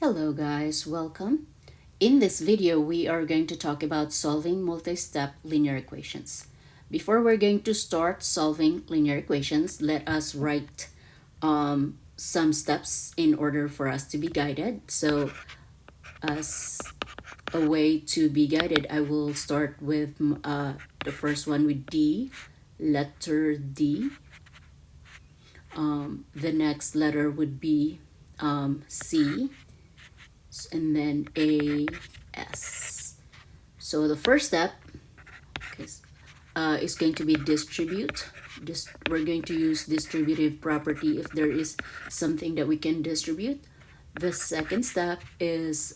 Hello guys, welcome. In this video, we are going to talk about solving multi-step linear equations. Before we're going to start solving linear equations, let us write some steps in order for us to be guided. So as a way to be guided, I will start with the first one with D, letter D. The next letter would be C, and then A, S. So the first step is going to be distribute. We're going to use distributive property if there is something that we can distribute. The second step is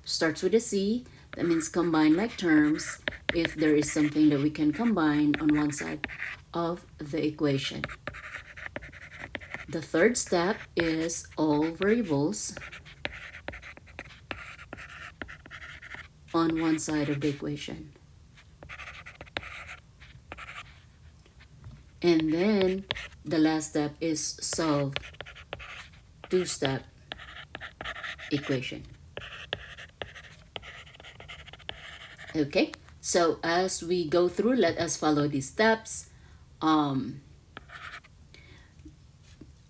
starts with a C. That means combine like terms if there is something that we can combine on one side of the equation. The third step is all variables on one side of the equation. And then the last step is solve two-step equation. Okay, so as we go through, let us follow these steps. I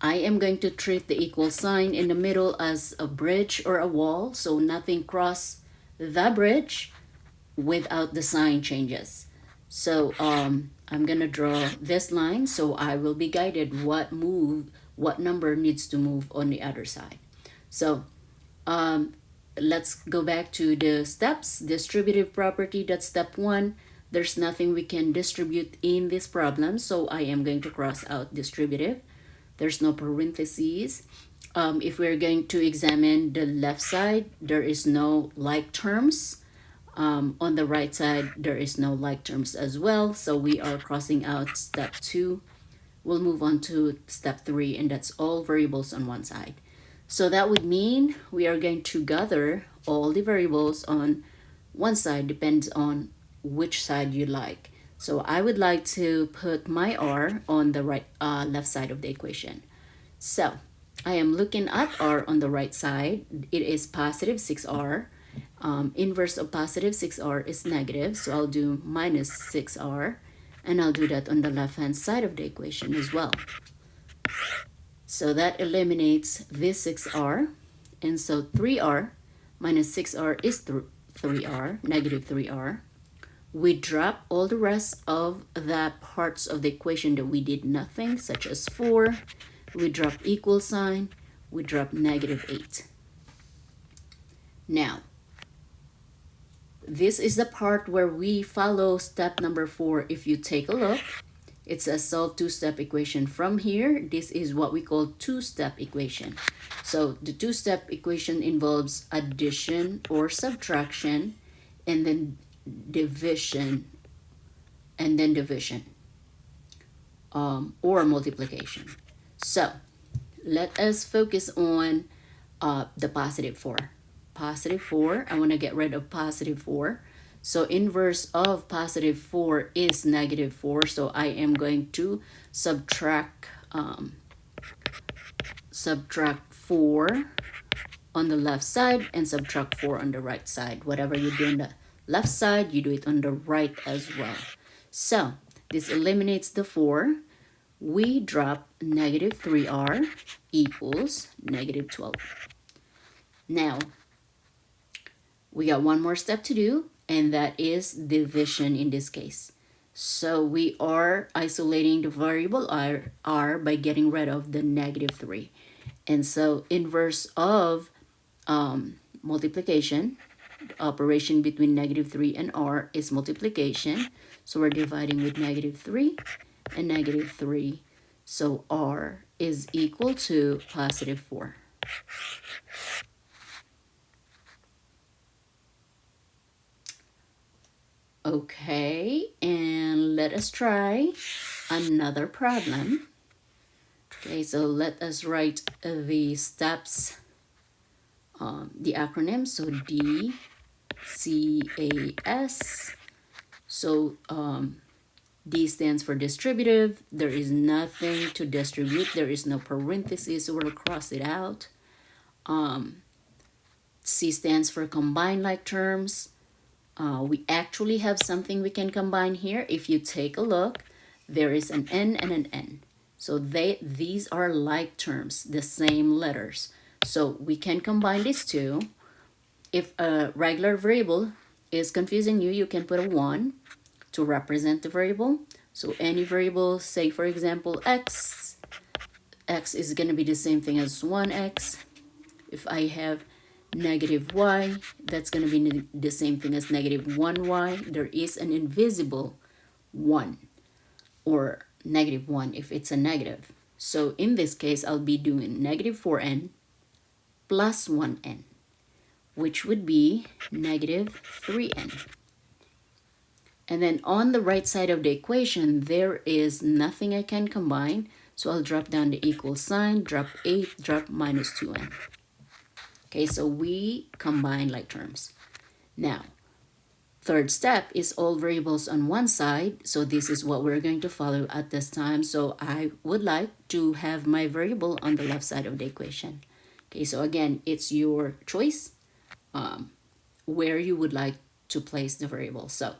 am going to treat the equal sign in the middle as a bridge or a wall, so nothing cross the bridge without the sign changes. So I'm gonna draw this line, so I will be guided what number needs to move on the other side. So let's go back to the steps. Distributive property, that's step one. There's nothing we can distribute in this problem, so I am going to cross out distributive. There's no parentheses. If we're going to examine the left side, there is no like terms. On the right side, there is no like terms as well. So we are crossing out step two. We'll move on to step three, and that's all variables on one side. So that would mean we are going to gather all the variables on one side, depends on which side you like. So I would like to put my R on the left side of the equation. So I am looking at R on the right side. It is positive 6R. Inverse of positive 6R is negative, so I'll do minus 6R, and I'll do that on the left-hand side of the equation as well. So that eliminates this 6R, and so 3R minus 6R is 3R, negative 3R. We drop all the rest of the parts of the equation that we did nothing, such as 4. We drop equal sign. We drop negative 8. Now, this is the part where we follow step number 4. If you take a look, it says solve two-step equation. From here, this is what we call two-step equation. So the two-step equation involves addition or subtraction, and then division, or multiplication. So let us focus on the positive 4. Positive 4, I want to get rid of positive 4. So inverse of positive 4 is negative 4. So I am going to subtract 4 on the left side and subtract 4 on the right side. Whatever you do on the left side, you do it on the right as well. So this eliminates the 4. We drop negative 3R equals negative 12. Now, we got one more step to do, and that is division in this case. So we are isolating the variable r by getting rid of the negative 3. And so inverse of multiplication, the operation between negative 3 and r is multiplication. So we're dividing with negative 3 and negative 3. So r is equal to positive 4. Okay, and let us try another problem. Okay, so let us write the steps, the acronym. So D, C, A, S. So D stands for distributive. There is nothing to distribute. There is no parentheses, so we'll cross it out. C stands for combined like terms. We actually have something we can combine here. If you take a look, there is an N and an N. So these are like terms, the same letters. So we can combine these two. If a regular variable is confusing you, you can put a 1 to represent the variable. So any variable, say for example x is going to be the same thing as 1x. If I have negative y, that's going to be the same thing as negative 1y. There is an invisible 1 or negative 1 if it's a negative. So in this case, I'll be doing negative 4n plus 1n, which would be negative 3n. And then on the right side of the equation, there is nothing I can combine. So I'll drop down the equal sign, drop 8, drop minus 2n. Okay, so we combine like terms. Now, third step is all variables on one side. So this is what we're going to follow at this time. So I would like to have my variable on the left side of the equation. Okay, so again, it's your choice where you would like to place the variable. So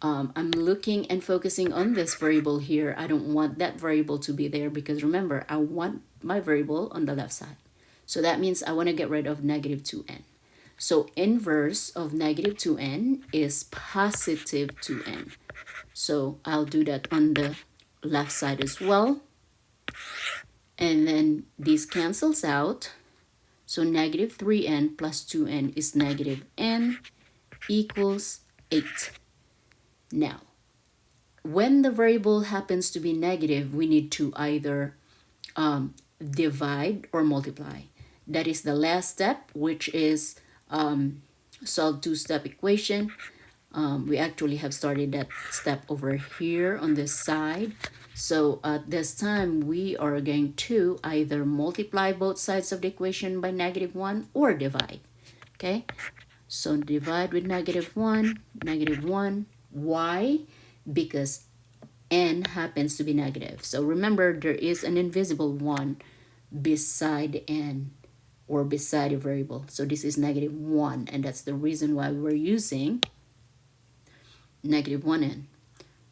I'm looking and focusing on this variable here. I don't want that variable to be there because remember, I want my variable on the left side. So that means I want to get rid of negative 2n. So inverse of negative 2n is positive 2n. So I'll do that on the left side as well. And then this cancels out. So negative 3n plus 2n is negative n equals 8. Now, when the variable happens to be negative, we need to either divide or multiply. That is the last step, which is solve two-step equation. We actually have started that step over here on this side. So at this time, we are going to either multiply both sides of the equation by negative 1 or divide. Okay, so divide with negative 1, negative 1. Why? Because n happens to be negative. So remember, there is an invisible 1 beside n or beside a variable. So this is negative 1, and that's the reason why we're using negative 1n.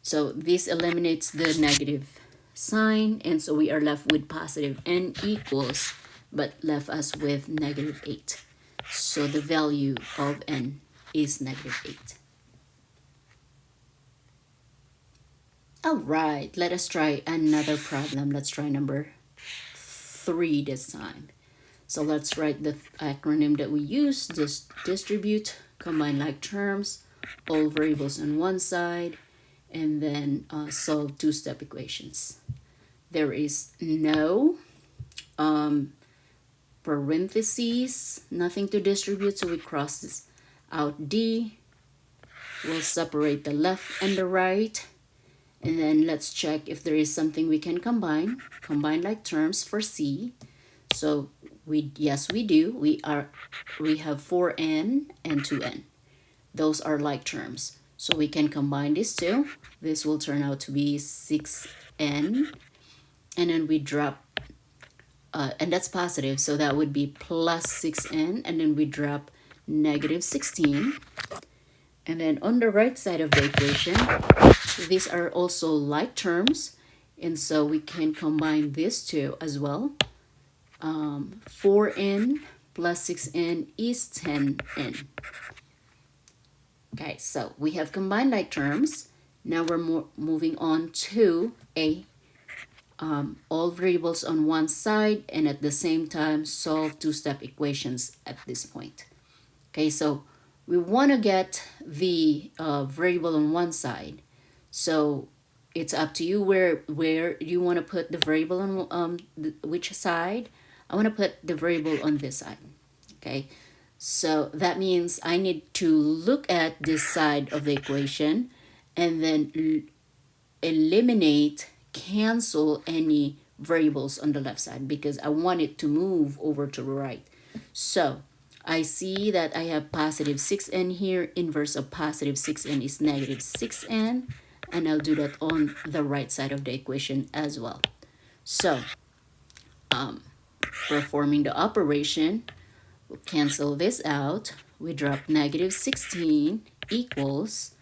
So this eliminates the negative sign, and so we are left with positive n equals, but left us with negative 8. So the value of n is negative 8. All right, let us try another problem. Let's try number 3 this time. So let's write the acronym that we use. Just distribute, combine like terms, all variables on one side, and then solve two-step equations. There is no parentheses, nothing to distribute, so we cross this out D. We'll separate the left and the right. And then let's check if there is something we can combine. Combine like terms for C. So yes, we do. We have 4n and 2n. Those are like terms. So we can combine these two. This will turn out to be 6n. And then we drop, and that's positive, so that would be plus 6n. And then we drop negative 16. And then on the right side of the equation, these are also like terms. And so we can combine these two as well. 4n plus 6n is 10n. Okay, so we have combined like terms. Now we're moving on to all variables on one side, and at the same time solve two-step equations at this point. Okay, so we want to get the variable on one side. So it's up to you where you want to put the variable on which side. I want to put the variable on this side. Okay, so that means I need to look at this side of the equation and then eliminate, cancel any variables on the left side because I want it to move over to the right. So I see that I have positive 6n here. Inverse of positive 6n is negative 6n. And I'll do that on the right side of the equation as well. So performing the operation, We'll cancel this out. We drop negative 16 equals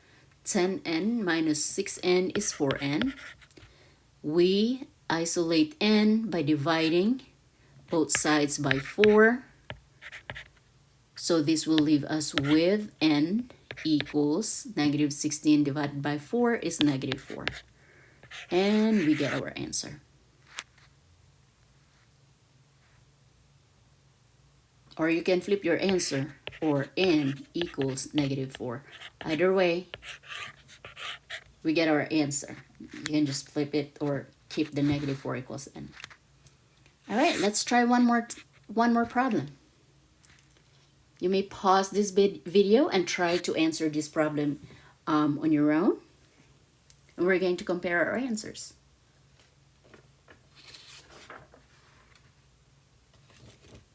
10n minus 6n is 4n. We isolate n by dividing both sides by 4. So this will leave us with n equals negative 16 divided by 4 is negative 4. And we get our answer. Or you can flip your answer, or n equals negative 4. Either way, we get our answer. You can just flip it or keep the negative 4 equals n. All right, let's try one more problem. You may pause this video and try to answer this problem on your own. And we're going to compare our answers.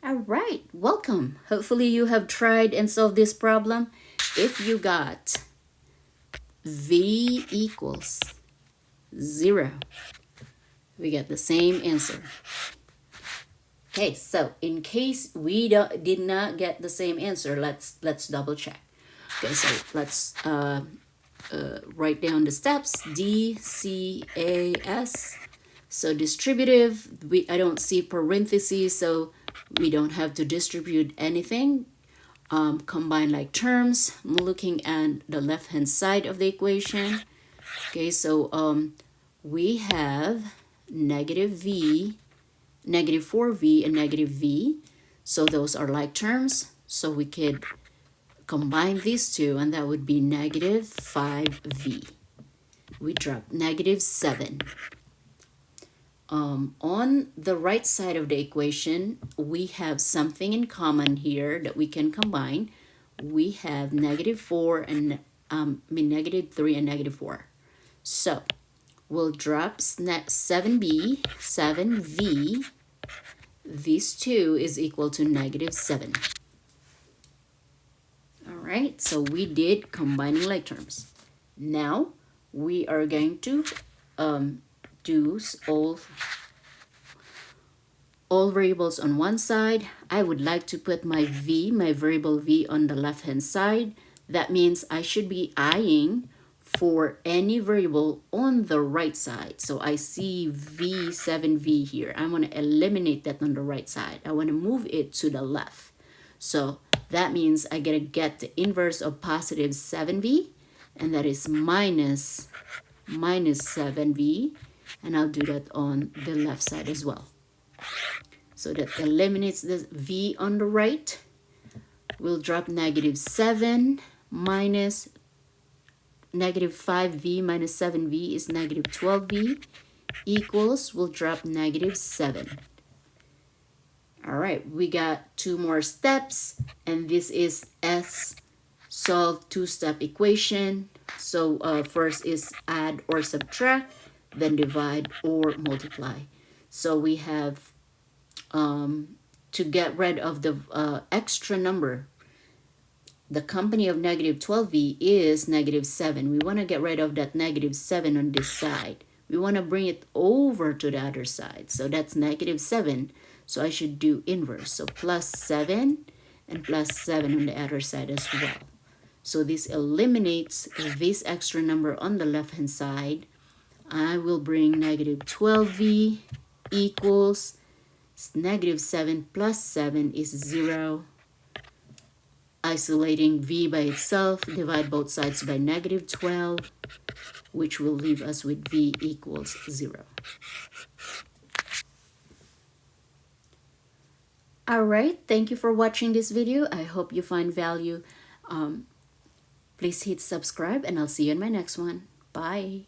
All right, welcome. Hopefully you have tried and solved this problem. If you got v equals 0, we get the same answer. Okay, so in case we did not get the same answer, let's double check. Okay, so let's write down the steps. D, C, A, S. So distributive, I don't see parentheses, so we don't have to distribute anything. Combine like terms. I'm looking at the left-hand side of the equation. Okay, so we have negative v, negative 4v, and negative v. So those are like terms. So we could combine these two, and that would be negative 5v. We drop negative 7. On the right side of the equation, we have something in common here that we can combine. We have negative 4 and negative 3 and negative 4. So we'll drop 7b, 7v. These two is equal to negative 7. All right, so we did combining like terms. Now we are going to do all variables on one side. I would like to put my variable v on the left hand side. That means I should be eyeing for any variable on the right side. So I see v, 7v here. I want to eliminate that on the right side. I want to move it to the left. So that means I gotta get the inverse of positive 7v, and that is minus 7v. And I'll do that on the left side as well. So that eliminates the v on the right. We'll drop negative 7 minus negative 5v minus 7v is negative 12v equals, we'll drop negative 7. All right, we got 2 more steps, and this is S solve 2-step equation. So first is add or subtract, then divide or multiply. So we have to get rid of the extra number. The company of negative 12v is negative 7. We want to get rid of that negative 7 on this side. We want to bring it over to the other side. So that's negative 7. So I should do inverse. So plus 7 and plus 7 on the other side as well. So this eliminates this extra number on the left-hand side. I will bring negative 12v equals negative 7 plus 7 is 0. Isolating v by itself, divide both sides by negative 12, which will leave us with v equals 0. Alright, thank you for watching this video. I hope you find value. Please hit subscribe, and I'll see you in my next one. Bye.